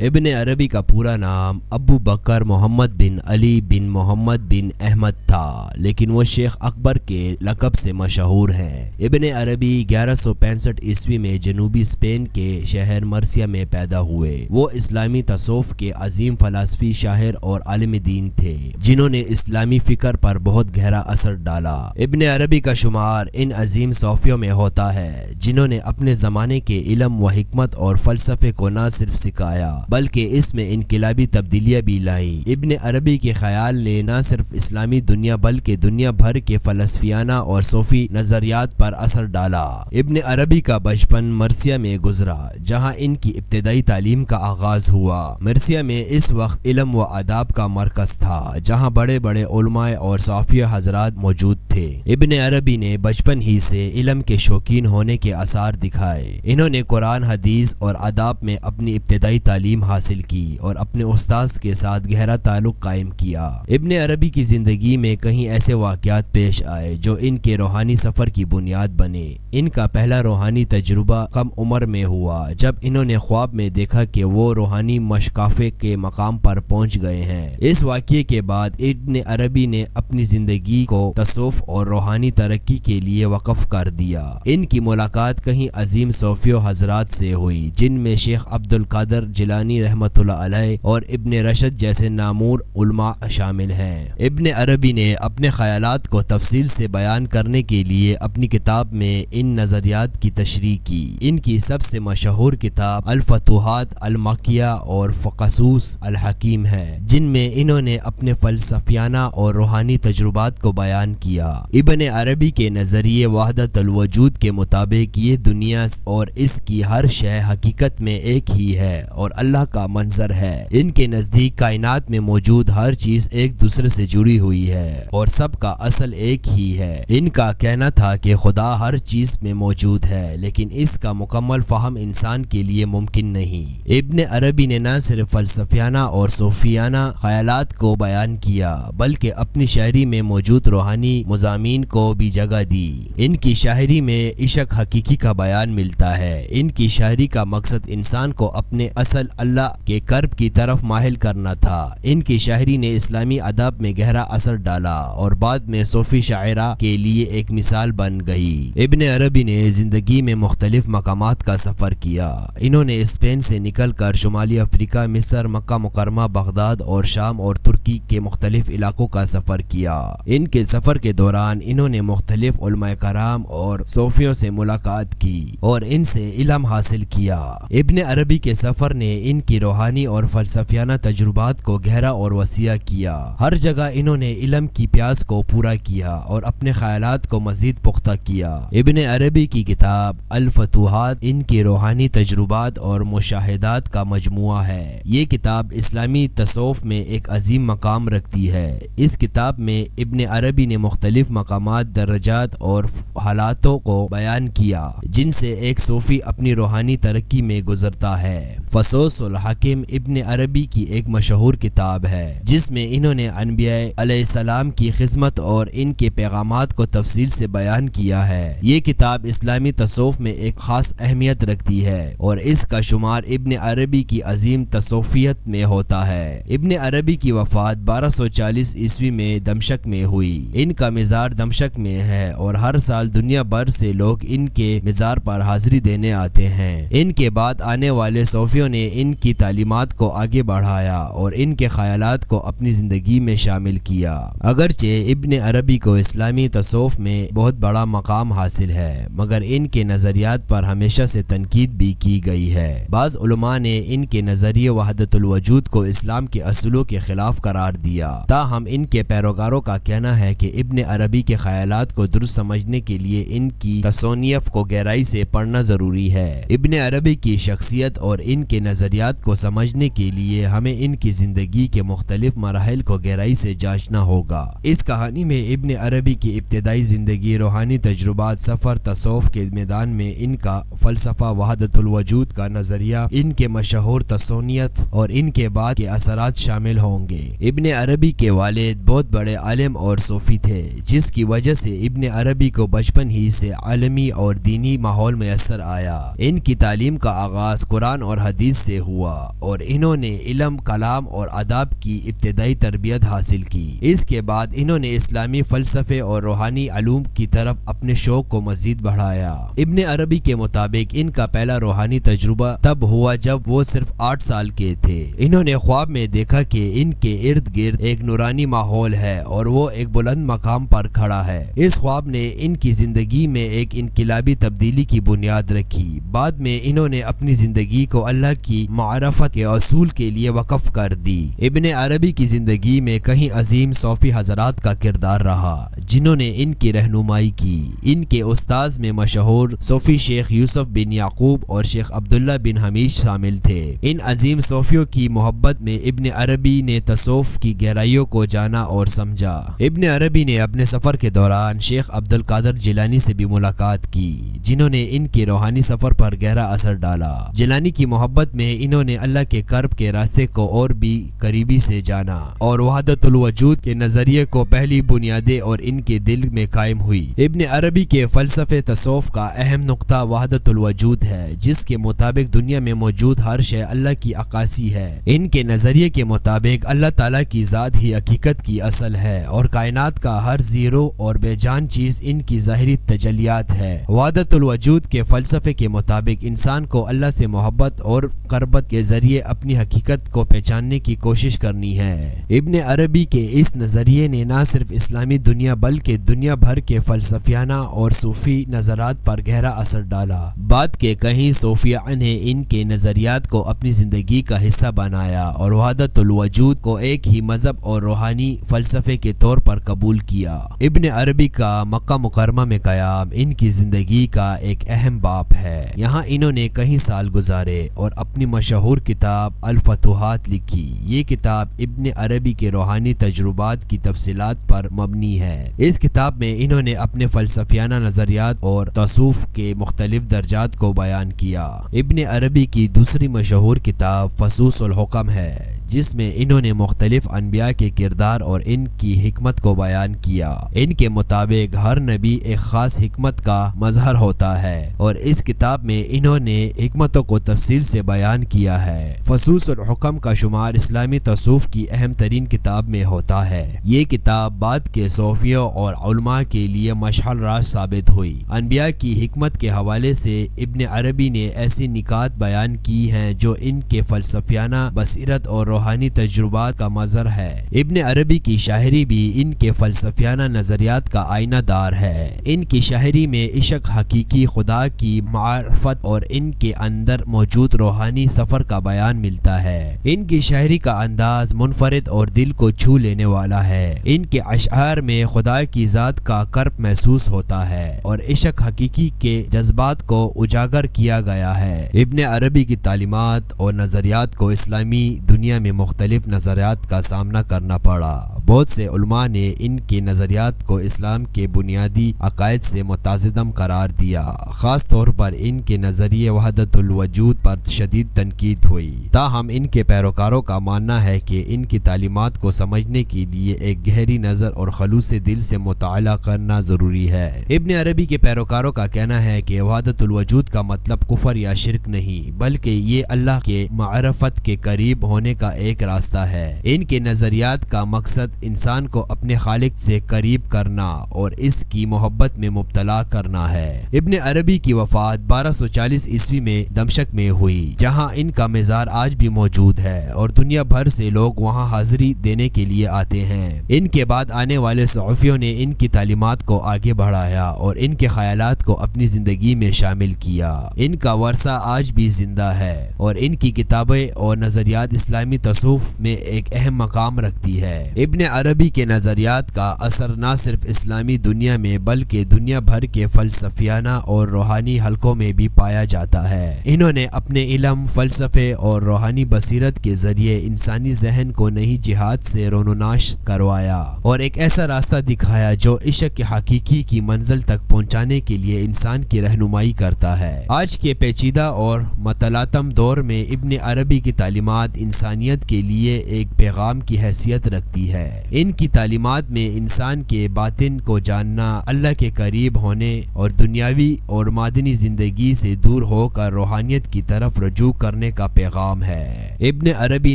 ابن عربی کا پورا نام ابو بکر محمد بن علی بن محمد بن احمد تھا، لیکن وہ شیخ اکبر کے لقب سے مشہور ہیں۔ ابن عربی 1165 عیسوی میں جنوبی اسپین کے شہر مرسیا میں پیدا ہوئے۔ وہ اسلامی تصوف کے عظیم فلسفی، شاعر اور عالم دین تھے جنہوں نے اسلامی فکر پر بہت گہرا اثر ڈالا۔ ابن عربی کا شمار ان عظیم صوفیوں میں ہوتا ہے جنہوں نے اپنے زمانے کے علم و حکمت اور فلسفے کو نہ صرف سکھایا بلکہ اس میں انقلابی تبدیلیاں بھی لائیں۔ ابن عربی کے خیال نے نہ صرف اسلامی دنیا بلکہ دنیا بھر کے فلسفیانہ اور صوفی نظریات پر اثر ڈالا۔ ابن عربی کا بچپن مرسیا میں گزرا جہاں ان کی ابتدائی تعلیم کا آغاز ہوا۔ مرسیا میں اس وقت علم و آداب کا مرکز تھا جہاں بڑے بڑے علماء اور صوفیہ حضرات موجود تھے۔ ابن عربی نے بچپن ہی سے علم کے شوقین ہونے کے آثار دکھائے۔ انہوں نے قرآن، حدیث اور آداب میں اپنی ابتدائی تعلیم حاصل کی اور اپنے استاذ کے ساتھ گہرا تعلق قائم کیا۔ ابن عربی کی زندگی میں کئی ایسے واقعات پیش آئے جو ان کے روحانی سفر کی بنیاد بنے۔ ان کا پہلا روحانی تجربہ کم عمر میں ہوا جب انہوں نے خواب میں دیکھا کہ وہ روحانی مشکافے کے مقام پر پہنچ گئے ہیں۔ اس واقعے کے بعد ابن عربی نے اپنی زندگی کو تصوف اور روحانی ترقی کے لیے وقف کر دیا۔ ان کی ملاقات کئی عظیم صوفیوں حضرات سے ہوئی جن میں شیخ عبد القادر جیلانی رحمۃ اللہ علیہ اور ابن رشد جیسے نامور علماء شامل ہیں۔ ابن عربی نے اپنے خیالات کو تفصیل سے بیان کرنے کے لیے اپنی کتاب میں ان نظریات کی تشریح کی۔ ان کی سب سے مشہور کتاب الفتوحات المکیہ اور فقصوص الحکیم ہے جن میں انہوں نے اپنے فلسفیانہ اور روحانی تجربات کو بیان کیا۔ ابن عربی کے نظریے وحدت الوجود کے مطابق یہ دنیا اور اس کی ہر شے حقیقت میں ایک ہی ہے اور اللہ کا منظر ہے۔ ان کے نزدیک کائنات میں موجود ہر چیز ایک دوسرے سے جڑی ہوئی ہے اور سب کا اصل ایک ہی ہے۔ ان کا کہنا تھا کہ خدا ہر چیز میں موجود ہے لیکن اس کا مکمل فہم انسان کے لیے ممکن نہیں۔ ابن عربی نے نہ صرف فلسفیانہ اور صوفیانہ خیالات کو بیان کیا بلکہ اپنی شاعری میں موجود روحانی مضامین کو بھی جگہ دی۔ ان کی شاعری میں عشق حقیقی کا بیان ملتا ہے۔ ان کی شاعری کا مقصد انسان کو اپنے اصل اللہ کے قرب کی طرف مائل کرنا تھا۔ ان کی شاعری نے اسلامی ادب میں گہرا اثر ڈالا اور بعد میں صوفی شاعرہ کے لیے ایک مثال بن گئی۔ ابن عربی نے زندگی میں مختلف مقامات کا سفر کیا۔ انہوں نے اسپین سے نکل کر شمالی افریقہ، مصر، مکہ مکرمہ، بغداد اور شام اور ترکی کے مختلف علاقوں کا سفر کیا۔ ان کے سفر کے دوران انہوں نے مختلف علماء کرام اور صوفیوں سے ملاقات کی اور ان سے علم حاصل کیا۔ ابن عربی کے سفر نے ان کی روحانی اور فلسفیانہ تجربات کو گہرا اور وسیع کیا۔ ہر جگہ انہوں نے علم کی پیاس کو پورا کیا اور اپنے خیالات کو مزید پختہ کیا۔ ابن عربی کی کتاب الفتوحات ان کے روحانی تجربات اور مشاہدات کا مجموعہ ہے۔ یہ کتاب اسلامی تصوف میں ایک عظیم مقام رکھتی ہے۔ اس کتاب میں ابن عربی نے مختلف مقامات، درجات اور حالاتوں کو بیان کیا جن سے ایک صوفی اپنی روحانی ترقی میں گزرتا ہے۔ فقصوص الحکیم ابن عربی کی ایک مشہور کتاب ہے جس میں انہوں نے انبیاء علیہ السلام کی خدمت اور ان کے پیغامات کو تفصیل سے بیان کیا ہے۔ یہ کتاب اسلامی تصوف میں ایک خاص اہمیت رکھتی ہے اور اس کا شمار ابن عربی کی عظیم تصوفیت میں ہوتا ہے۔ ابن عربی کی وفات 1240 عیسوی میں دمشق میں ہوئی۔ ان کا مزار دمشق میں ہے اور ہر سال دنیا بھر سے لوگ ان کے مزار پر حاضری دینے آتے ہیں۔ ان کے بعد آنے والے صوفیوں نے ان کی تعلیمات کو آگے بڑھایا اور ان کے خیالات کو اپنی زندگی میں شامل کیا۔ اگرچہ ابن عربی کو اسلامی تصوف میں بہت بڑا مقام حاصل ہے مگر ان کے نظریات پر ہمیشہ سے تنقید بھی کی گئی ہے۔ بعض علماء نے ان کے نظریے وحدت الوجود کو اسلام کے اصولوں کے خلاف قرار دیا۔ تاہم ان کے پیروکاروں کا کہنا ہے کہ ابن عربی کے خیالات کو درست سمجھنے کے لیے ان کی تصونیف کو گہرائی سے پڑھنا ضروری ہے۔ ابن عربی کی شخصیت اور ان کے نظریات کو سمجھنے کے لیے ہمیں ان کی زندگی کے مختلف مراحل کو گہرائی سے جانچنا ہوگا۔ اس کہانی میں ابن عربی کی ابتدائی زندگی، روحانی تجربات، سفر تصوف کے میدان میں ان کا فلسفہ، وحدت الوجود کا نظریہ، ان کے مشہور تصونیت اور ان کے بعد کے اثرات شامل ہوں گے۔ ابن عربی کے والد بہت بڑے عالم اور صوفی تھے جس کی وجہ سے ابن عربی کو بچپن ہی سے عالمی اور دینی ماحول میسر آیا۔ ان کی تعلیم کا آغاز قرآن اور حدیث سے ہوا اور انہوں نے علم، کلام اور ادب کی ابتدائی تربیت حاصل کی۔ اس کے بعد انہوں نے اسلامی فلسفے اور روحانی علوم کی طرف اپنے شوق کو مزید بڑھایا۔ ابن عربی کے مطابق ان کا پہلا روحانی تجربہ تب ہوا جب وہ صرف 8 سال کے تھے۔ انہوں نے خواب میں دیکھا کہ ان کے ارد گرد ایک نورانی ماحول ہے اور وہ ایک بلند مقام پر کھڑا ہے۔ اس خواب نے ان کی زندگی میں ایک انقلابی تبدیلی کی بنیاد رکھی۔ بعد میں انہوں نے اپنی زندگی کو اللہ کی معرفت کے اصول کے لیے وقف کر دی۔ ابن عربی کی زندگی میں کئی عظیم صوفی حضرات کا کردار رہا جنہوں نے ان کی رہنمائی کی۔ ان کے استاذ میں مشہور صوفی شیخ یوسف بن یعقوب اور شیخ عبداللہ بن حمیش شامل تھے۔ ان عظیم صوفیوں کی محبت میں ابن عربی نے تصوف کی گہرائیوں کو جانا اور سمجھا۔ ابن عربی نے اپنے سفر کے دوران شیخ عبد القادر جیلانی سے بھی ملاقات کی جنہوں نے ان کے روحانی سفر پر گہرا اثر ڈالا۔ جیلانی کی محبت میں انہوں نے اللہ کے قرب کے راستے کو اور بھی قریبی سے جانا اور وحدت الوجود کے نظریے کو پہلی بنیادیں اور ان کے دل میں قائم ہوئی۔ ابن عربی کے فلسفے تصوف کا اہم نقطہ وحدت الوجود ہے جس کے مطابق دنیا میں موجود ہر شے اللہ کی عکاسی ہے۔ ان کے نظریے کے مطابق اللہ تعالیٰ کی ذات ہی حقیقت کی اصل ہے اور کائنات کا ہر زیرو اور بے جان چیز ان کی ظاہری تجلیات ہے۔ وحدت الوجود کے فلسفے کے مطابق انسان کو اللہ سے محبت اور قربت کے ذریعے اپنی حقیقت کو پہچاننے کی کوشش کرنی ہے۔ ابن عربی کے اس نظریے نے نہ صرف اسلامی دنیا بلکہ دنیا بھر کے فلسفیانہ اور صوفی نظرات پر گہرا اثر ڈالا۔ بعد کے کئی صوفیاء نے ان کے نظریات کو اپنی زندگی کا حصہ بنایا اور وحدت الوجود کو ایک ہی مذہب اور روحانی فلسفے کے طور پر قبول کیا۔ ابن عربی کا مکہ مکرمہ میں قیام ان کی زندگی کا ایک اہم باب ہے۔ یہاں انہوں نے کئی سال گزارے اور اپنی مشہور کتاب الفتوحات لکھی۔ یہ کتاب ابن عربی کے روحانی تجربات کی تفصیلات پر مبنی ہے۔ اس کتاب میں انہوں نے اپنے فلسفیانہ نظریات اور تصوف کے مختلف درجات کو بیان کیا۔ ابن عربی کی دوسری مشہور کتاب فصوص الحکم ہے جس میں انہوں نے مختلف انبیاء کے کردار اور ان کی حکمت کو بیان کیا۔ ان کے مطابق ہر نبی ایک خاص حکمت کا مظہر ہوتا ہے اور اس کتاب میں انہوں نے حکمتوں کو تفصیل سے بیان کیا ہے۔ فصوص الحکم کا شمار اسلامی تصوف کی اہم ترین کتاب میں ہوتا ہے۔ یہ کتاب بعد کے صوفیوں اور علماء کے لیے مشعل راہ ثابت ہوئی۔ انبیاء کی حکمت کے حوالے سے ابن عربی نے ایسی نکات بیان کی ہیں جو ان کے فلسفیانہ بصیرت اور روحانی تجربات کا مظہر ہے۔ ابن عربی کی شاعری بھی ان کے فلسفیانہ نظریات کا آئینہ دار ہے۔ ان کی شاعری میں عشق، حقیقی خدا کی معرفت اور ان کے اندر موجود روحانی سفر کا بیان ملتا ہے۔ ان کی شاعری کا انداز منفرد اور دل کو چھو لینے والا ہے۔ ان کے اشعار میں خدا کی ذات کا قرب محسوس ہوتا ہے اور عشق حقیقی کے جذبات کو اجاگر کیا گیا ہے۔ ابن عربی کی تعلیمات اور نظریات کو اسلامی دنیا میں مختلف نظریات کا سامنا کرنا پڑا۔ بہت سے علماء نے ان کے نظریات کو اسلام کے بنیادی عقائد سے متصادم قرار دیا۔ خاص طور پر ان کے نظریے وحدت الوجود پر شدید تنقید ہوئی۔ تاہم ان کے پیروکاروں کا ماننا ہے کہ ان کی تعلیمات کو سمجھنے کے لیے ایک گہری نظر اور خلوص دل سے مطالعہ کرنا ضروری ہے۔ ابن عربی کے پیروکاروں کا کہنا ہے کہ وحدت الوجود کا مطلب کفر یا شرک نہیں بلکہ یہ اللہ کے معرفت کے قریب ہونے کا ایک راستہ ہے۔ ان کے نظریات کا مقصد انسان کو اپنے خالق سے قریب کرنا اور اس کی محبت میں مبتلا کرنا ہے۔ ابن عربی کی وفات 1240 عیسوی میں دمشق میں ہوئی جہاں ان کا مزار آج بھی موجود ہے اور دنیا بھر سے لوگ وہاں حاضری دینے کے لیے آتے ہیں۔ ان کے بعد آنے والے صوفیوں نے ان کی تعلیمات کو آگے بڑھایا اور ان کے خیالات کو اپنی زندگی میں شامل کیا۔ ان کا ورثہ آج بھی زندہ ہے اور ان کی کتابیں اور نظریات اسلامی تصوف میں ایک اہم مقام رکھتی ہے۔ ابن عربی کے نظریات کا اثر نہ صرف اسلامی دنیا میں بلکہ دنیا بھر کے فلسفیانہ اور روحانی حلقوں میں بھی پایا جاتا ہے۔ انہوں نے اپنے علم، فلسفے اور روحانی بصیرت کے ذریعے انسانی ذہن کو نئی جہات سے رونماش کروایا اور ایک ایسا راستہ دکھایا جو عشق کے حقیقی کی منزل تک پہنچانے کے لیے انسان کی رہنمائی کرتا ہے۔ آج کے پیچیدہ اور متلاطم دور میں ابن عربی کی تعلیمات انسانیت کے لیے ایک پیغام کی حیثیت رکھتی ہے۔ ان کی تعلیمات میں انسان کے باطن کو جاننا، اللہ کے قریب ہونے اور دنیاوی اور مادنی زندگی سے دور ہو کر روحانیت کی طرف رجوع کرنے کرنے کا پیغام ہے۔ ابن عربی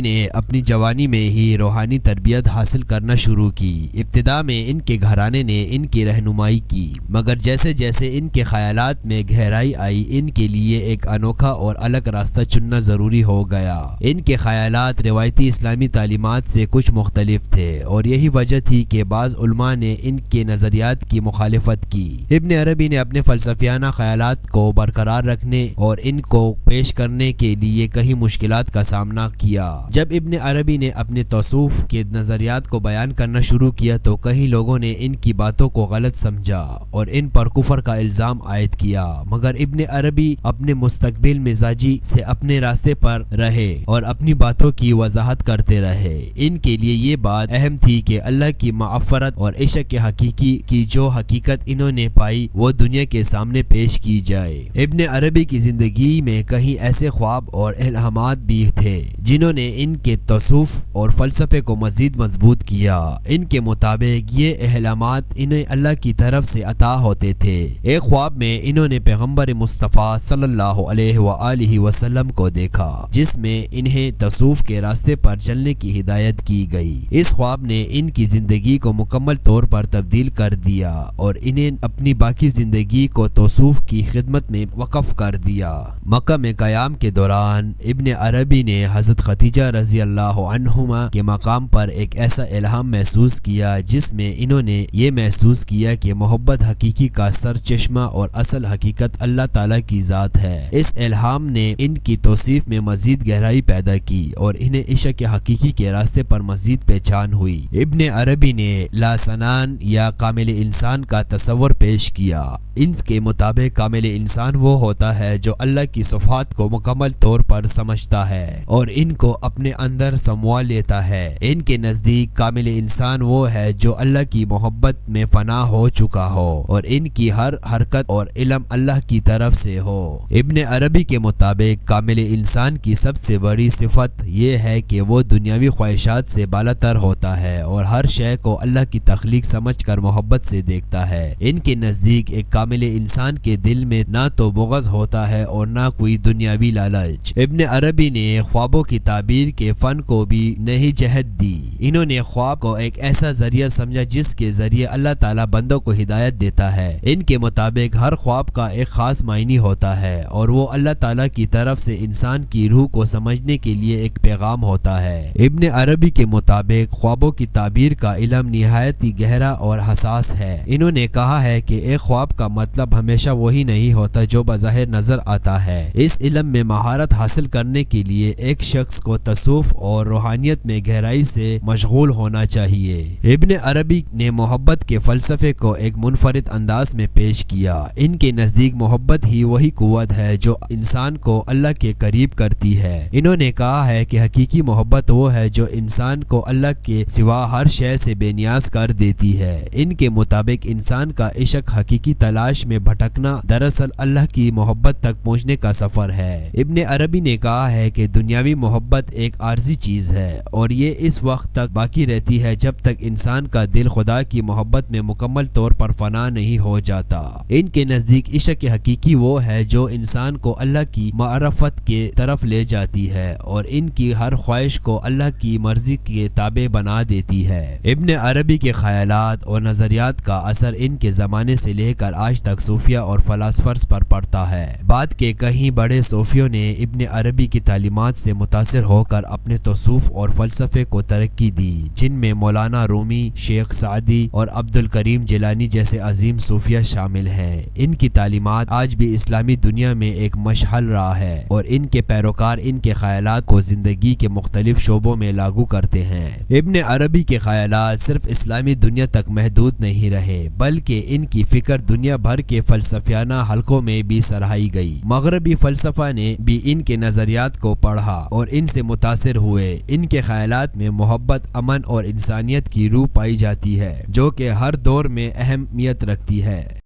نے اپنی جوانی میں ہی روحانی تربیت حاصل کرنا شروع کی۔ ابتدا میں ان کے گھرانے نے ان کی رہنمائی کی، مگر جیسے جیسے ان کے خیالات میں گہرائی آئی ان کے لیے ایک انوکھا اور الگ راستہ چننا ضروری ہو گیا۔ ان کے خیالات روایتی اسلامی تعلیمات سے کچھ مختلف تھے، اور یہی وجہ تھی کہ بعض علماء نے ان کے نظریات کی مخالفت کی۔ ابن عربی نے اپنے فلسفیانہ خیالات کو برقرار رکھنے اور ان کو پیش کرنے کے لیے کئی مشکلات کا سامنا کیا۔ جب ابن عربی نے اپنے تصوف کے نظریات کو بیان کرنا شروع کیا تو کئی لوگوں نے ان کی باتوں کو غلط سمجھا اور ان پر کفر کا الزام عائد کیا، مگر ابن عربی اپنے مستقبل مزاجی سے اپنے راستے پر رہے اور اپنی باتوں کی وضاحت کرتے رہے۔ ان کے لیے یہ بات اہم تھی کہ اللہ کی معرفت اور عشق کے حقیقی کی جو حقیقت انہوں نے پائی وہ دنیا کے سامنے پیش کی جائے۔ ابن عربی کی زندگی میں کئی ایسے خواب اور الہامات بھی تھے جنہوں نے ان کے تصوف اور فلسفے کو مزید مضبوط کیا۔ ان کے مطابق یہ الہامات انہیں اللہ کی طرف سے عطا ہوتے تھے۔ ایک خواب میں انہوں نے پیغمبر مصطفیٰ صلی اللہ علیہ وآلہ وسلم کو دیکھا، جس میں انہیں تصوف کے راستے پر چلنے کی ہدایت کی گئی۔ اس خواب نے ان کی زندگی کو مکمل طور پر تبدیل کر دیا اور انہیں اپنی باقی زندگی کو تصوف کی خدمت میں وقف کر دیا۔ مکہ میں قیام کے دوران ابن عربی نے حضرت خدیجہ رضی اللہ عنہما کے مقام پر ایک ایسا الہام محسوس کیا جس میں انہوں نے یہ محسوس کیا کہ محبت حقیقی کا سر چشمہ اور اصل حقیقت اللہ تعالیٰ کی ذات ہے۔ اس الہام نے ان کی توصیف میں مزید گہرائی پیدا کی اور انہیں عشق حقیقی کے راستے پر مزید پہچان ہوئی۔ ابن عربی نے لاسنان یا کامل انسان کا تصور پیش کیا۔ ان کے مطابق کامل انسان وہ ہوتا ہے جو اللہ کی صفات کو مکمل طور پر سمجھتا ہے اور ان کو اپنے اندر سموا لیتا ہے۔ ان کے نزدیک کامل انسان وہ ہے جو اللہ کی محبت میں فنا ہو چکا ہو اور ان کی ہر حرکت اور علم اللہ کی طرف سے ہو۔ ابن عربی کے مطابق کامل انسان کی سب سے بڑی صفت یہ ہے کہ وہ دنیاوی خواہشات سے بالاتر ہوتا ہے اور ہر شے کو اللہ کی تخلیق سمجھ کر محبت سے دیکھتا ہے۔ ان کے نزدیک ایک کامل انسان کے دل میں نہ تو بغض ہوتا ہے اور نہ کوئی دنیاوی لالچ۔ ابن عربی نے خوابوں کی تعبیر کے فن کو بھی نئی جہت دی۔ انہوں نے خواب کو ایک ایسا ذریعہ سمجھا جس کے ذریعے اللہ تعالیٰ بندوں کو ہدایت دیتا ہے۔ ان کے مطابق ہر خواب کا ایک خاص معنی ہوتا ہے اور وہ اللہ تعالیٰ کی طرف سے انسان کی روح کو سمجھنے کے لیے ایک پیغام ہوتا ہے۔ ابن عربی کے مطابق خوابوں کی تعبیر کا علم نہایت ہی گہرا اور حساس ہے۔ انہوں نے کہا ہے کہ ایک خواب کا مطلب ہمیشہ وہی نہیں ہوتا جو بظاہر نظر آتا ہے۔ اس علم میں مہارت حاصل کرنے کے لیے ایک شخص کو تصوف اور روحانیت میں گہرائی سے مشغول ہونا چاہیے۔ ابن عربی نے محبت کے فلسفے کو ایک منفرد انداز میں پیش کیا۔ ان کے نزدیک محبت ہی وہی قوت ہے جو انسان کو اللہ کے قریب کرتی ہے۔ انہوں نے کہا ہے کہ حقیقی محبت وہ ہے جو انسان کو اللہ کے سوا ہر شے سے بے نیاز کر دیتی ہے۔ ان کے مطابق انسان کا عشق حقیقی تلاش میں بھٹکنا دراصل اللہ کی محبت تک پہنچنے کا سفر ہے۔ ابن عربی نے کہا ہے کہ دنیاوی محبت ایک عارضی چیز ہے اور یہ اس وقت تک باقی رہتی ہے جب تک انسان کا دل خدا کی محبت میں مکمل طور پر فنا نہیں ہو جاتا۔ ان کے نزدیک عشق حقیقی وہ ہے جو انسان کو اللہ کی معرفت کے طرف لے جاتی ہے اور ان کی ہر خواہش کو اللہ کی مرضی کے تابع بنا دیتی ہے۔ ابن عربی کے خیالات اور نظریات کا اثر ان کے زمانے سے لے کر آج تک صوفیہ اور فلاسفرز پر پڑتا ہے۔ بعد کے کئی بڑے صوفیوں نے ابن عربی کی تعلیمات سے متاثر ہو کر اپنے تصوف اور فلسفے کو ترقی دی، جن میں مولانا رومی، شیخ سعدی اور عبد الکریم جیلانی جیسے عظیم صوفیہ شامل ہیں۔ ان کی تعلیمات آج بھی اسلامی دنیا میں ایک مشعل راہ ہے اور ان کے پیروکار ان کے خیالات کو زندگی کے مختلف شعبوں میں لاگو کرتے ہیں۔ ابن عربی کے خیالات صرف اسلامی دنیا تک محدود نہیں رہے بلکہ ان کی فکر دنیا بھر کے فلسفیانہ حلقوں میں بھی سراہی گئی۔ مغربی فلسفہ نے بھی ان کے نظریات کو پڑھا اور ان سے متاثر ہوئے۔ ان کے خیالات میں محبت، امن اور انسانیت کی روح پائی جاتی ہے جو کہ ہر دور میں اہمیت رکھتی ہے۔